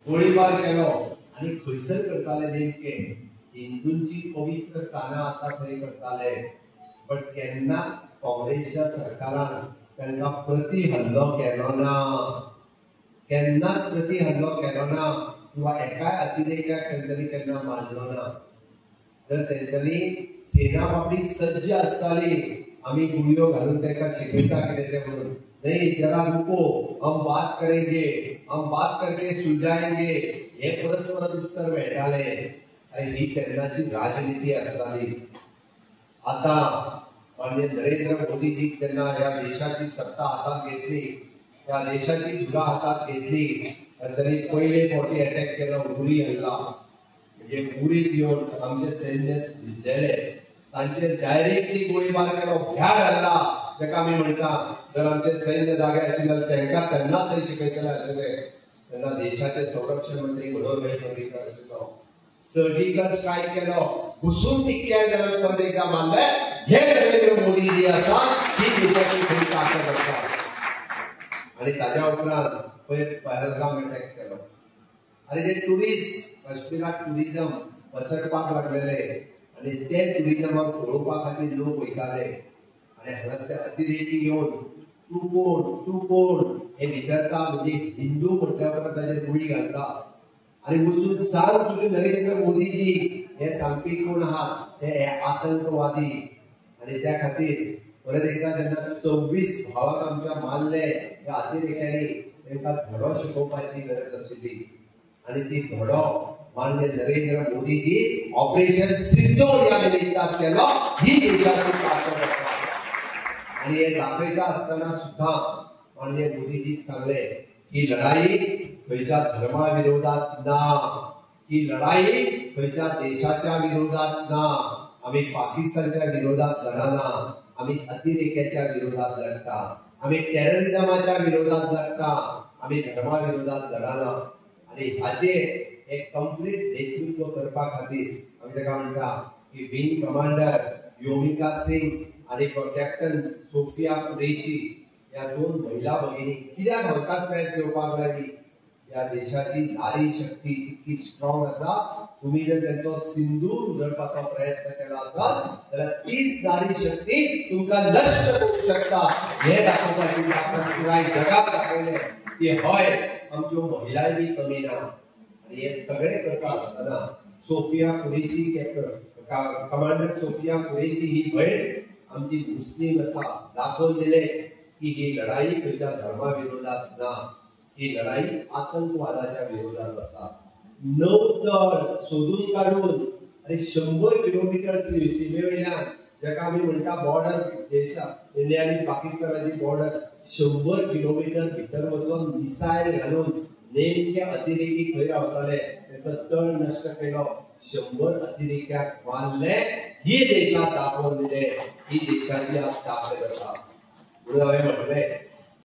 गोळीबार केलो आणि खंयसर करताले नेमके हिंदूंची पवित्र स्थानां आसा थंय करताले पण केन्ना काँग्रेसच्या सरकारान तांकां प्रति हल्लो केलो ना केन्नाच प्रति हल्लो केलो ना किंवा एकाय अतिरेक्याक तेंच्यांनी केन्ना मारलो ना तर तेंच्यांनी सेना बाबडी सज्ज आसताली आमी गुळयो घालून तांकां शिकयता कितें तें म्हणून नहीं जरा रुको हम बात करेंगे हम बात करके सुलझाएंगे हे परत परत उत्तर मेळटाले अरे ही तेन्नाची राजनीती आसताली आता माननीय नरेंद्र मोदीजी तेन्ना ह्या देशाची सत्ता हातात घेतली ह्या देशाची धुरा हातात घेतली आणि त्यांनी पहिले फावटी अटॅक केलो उरी हल्ला म्हणजे उरीत येवन आमचे सैन्य भिजलेले तांचे डायरेक्टली गोळीबार केलो भ्याड हल्ला ताका आमी म्हणटा जर आमचे सैन्य जागे आशिल्ले तांकां तेन्ना थंय शिकयतले आशिल्ले तेन्ना देशाचे संरक्षण मंत्री मनोहर पर्रीकर आशिल्लो सर्जिकल स्ट्रायक केलो घुसून टिकले जाल्यार परत एकदा मारले हे नरेंद्र मोदी जी आसा ही देशाची खरी ताकद आसा आणि ताज्या उपरांत पहलगाम अटॅक केलो आणि जे टुरिस्ट काश्मीरात टुरिझम पसरपाक लागलेले आणि ते टुरिझमाक पळोवपा खातीर लोक वयताले आणि हांगाच ते अतिरेकी येवन तूं कोण हे विचारता म्हणजे हिंदू म्हटल्या उपरांत ताचेर गुळी घालता आणि वचून सांग तुझे नरेंद्र मोदीजी हे सांगपी कोण आहात हे आतंकवादी आणि त्या खातीर परत एकदा जेन्ना 26 भावांक आमच्या मारले ह्या अतिरेक्यांनी तांकां धडो शिकोवपाची गरज आशिल्ली आणि ती धडो माननीय नरेंद्र मोदीजी ऑपरेशन सिंधूर या निमित्तान केलो ही देशाची ताकद आसा आणि हे दाखयता आसतना सुद्धा माननीय मोदीजी सांगले ही लढाई खंयच्या धर्मा विरोधात ना ही लढाई खंयच्या देशाच्या विरोधात ना आम्ही पाकिस्तानच्या विरोधात लढना आम्ही अतिरेक्याच्या विरोधात लढता आम्ही टेररिझमाच्या विरोधात लढता आम्ही धर्मा विरोधात लढना आणि हाचे एक कंप्लीट नेतृत्व करपा खातीर आमी ताका म्हणटा की विंग कमांडर योमिका सिंग आणि कॅप्टन सोफिया कुरेशी या 2 महिला भगिनी कित्याक हांकां प्रेस घेवपाक लागली या देशाची नारी शक्ती इतकी स्ट्रॉंग आसा तुम्ही जर त्यांचो सिंदूर उधळपाचो प्रयत्न केला आसत जाल्यार तीच नारी शक्ती तुमकां नष्ट करूंक शकता हे दाखोवपाची ताकद पुराय जगाक दाखयलें की हय आमच्यो महिलाय बी कमी ना आणि हे सगळे करता आसतना सोफिया कुरेशी कमांडर सोफिया कुरेशी ही भयण आमची मुस्लिम आसा दाखोवन दिले की ही लढाई खंयच्या धर्मा विरोधात ना ही लढाई आतंकवादाच्या विरोधात आसा नौदळ सोदून काढून आणि 100 किलोमीटर सीमेवयल्यान जाका आमी म्हणटा बॉर्डर देशा इंडिया आणि पाकिस्तानाची बॉर्डर 100 किलोमीटर भितर वचून मिसायल घालून नेमके अतिरेकी खंय रावताले तांचो तळ नश्ट केलो 100 अतिरेक्याक मारले ही देशाक दाखोवन दिले ही देशाची आज ताकद आसा म्हणून हांवें म्हटलें